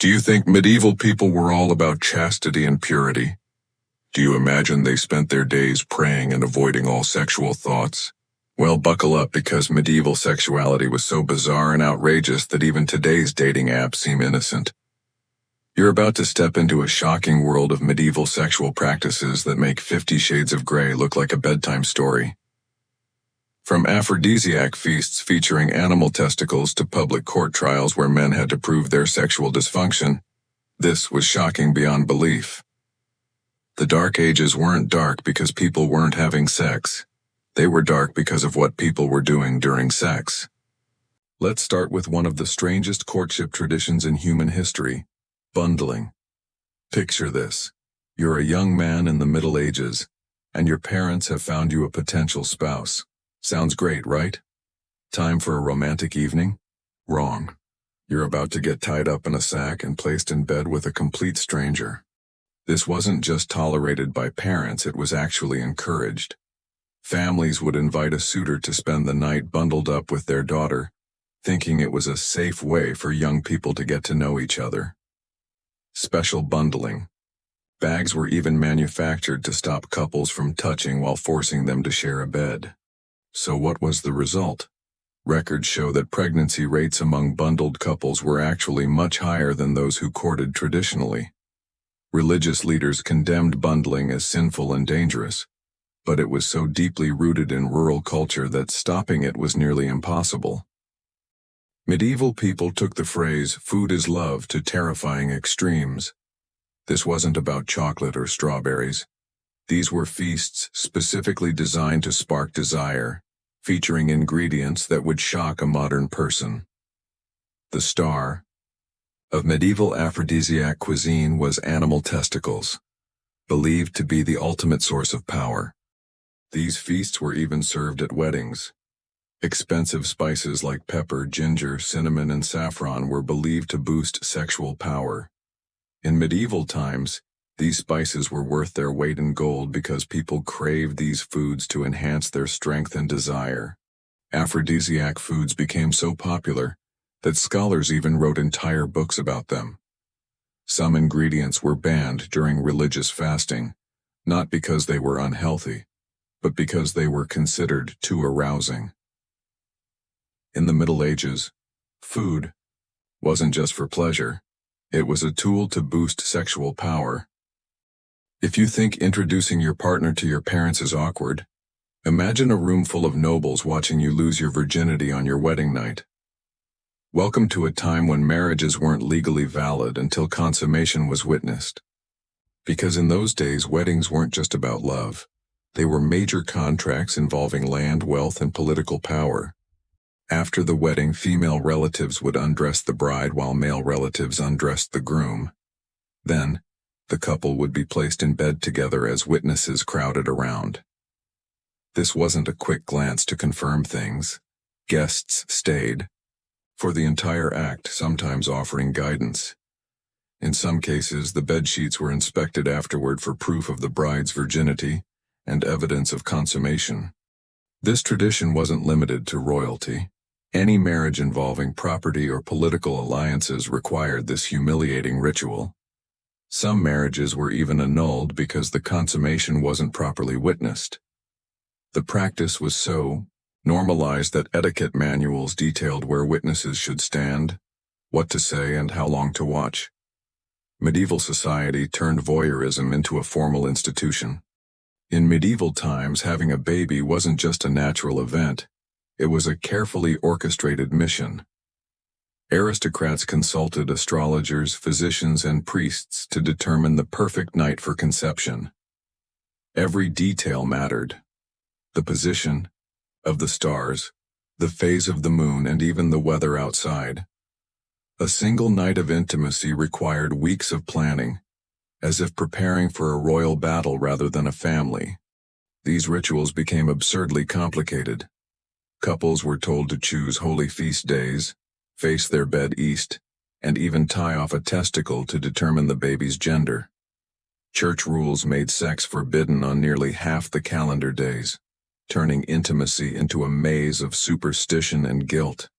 Do you think medieval people were all about chastity and purity? Do you imagine they spent their days praying and avoiding all sexual thoughts? Well, buckle up, because medieval sexuality was so bizarre and outrageous that even today's dating apps seem innocent. You're about to step into a shocking world of medieval sexual practices that make 50 Shades of Grey look like a bedtime story. From aphrodisiac feasts featuring animal testicles to public court trials where men had to prove their sexual dysfunction, this was shocking beyond belief. The Dark Ages weren't dark because people weren't having sex. They were dark because of what people were doing during sex. Let's start with one of the strangest courtship traditions in human history: bundling. Picture this. You're a young man in the Middle Ages, and your parents have found you a potential spouse. Sounds great, right? Time for a romantic evening? Wrong. You're about to get tied up in a sack and placed in bed with a complete stranger. This wasn't just tolerated by parents, it was actually encouraged. Families would invite a suitor to spend the night bundled up with their daughter, thinking it was a safe way for young people to get to know each other. Special bundling. Bags were even manufactured to stop couples from touching while forcing them to share a bed. So what was the result? Records show that pregnancy rates among bundled couples were actually much higher than those who courted traditionally. Religious leaders condemned bundling as sinful and dangerous, but it was so deeply rooted in rural culture that stopping it was nearly impossible. Medieval people took the phrase "food is love" to terrifying extremes. This wasn't about chocolate or strawberries. These were feasts specifically designed to spark desire, featuring ingredients that would shock a modern person. The star of medieval aphrodisiac cuisine was animal testicles, believed to be the ultimate source of power. These feasts were even served at weddings. Expensive spices like pepper, ginger, cinnamon, and saffron were believed to boost sexual power. In medieval times, these spices were worth their weight in gold because people craved these foods to enhance their strength and desire. Aphrodisiac foods became so popular that scholars even wrote entire books about them. Some ingredients were banned during religious fasting, not because they were unhealthy, but because they were considered too arousing. In the Middle Ages, food wasn't just for pleasure, it was a tool to boost sexual power. If you think introducing your partner to your parents is awkward, imagine a room full of nobles watching you lose your virginity on your wedding night. Welcome to a time when marriages weren't legally valid until consummation was witnessed. Because in those days, weddings weren't just about love. They were major contracts involving land, wealth, and political power. After the wedding, female relatives would undress the bride while male relatives undressed the groom. Then, the couple would be placed in bed together as witnesses crowded around. This wasn't a quick glance to confirm things. Guests stayed for the entire act, sometimes offering guidance. In some cases, the bedsheets were inspected afterward for proof of the bride's virginity and evidence of consummation. This tradition wasn't limited to royalty. Any marriage involving property or political alliances required this humiliating ritual. Some marriages were even annulled because the consummation wasn't properly witnessed. The practice was so normalized that etiquette manuals detailed where witnesses should stand, what to say, and how long to watch. Medieval society turned voyeurism into a formal institution. In medieval times, having a baby wasn't just a natural event, it was a carefully orchestrated mission. Aristocrats consulted astrologers, physicians, and priests to determine the perfect night for conception. Every detail mattered. The position of the stars, the phase of the moon, and even the weather outside. A single night of intimacy required weeks of planning, as if preparing for a royal battle rather than a family. These rituals became absurdly complicated. Couples were told to choose holy feast days, face their bed east, and even tie off a testicle to determine the baby's gender. Church rules made sex forbidden on nearly half the calendar days, turning intimacy into a maze of superstition and guilt.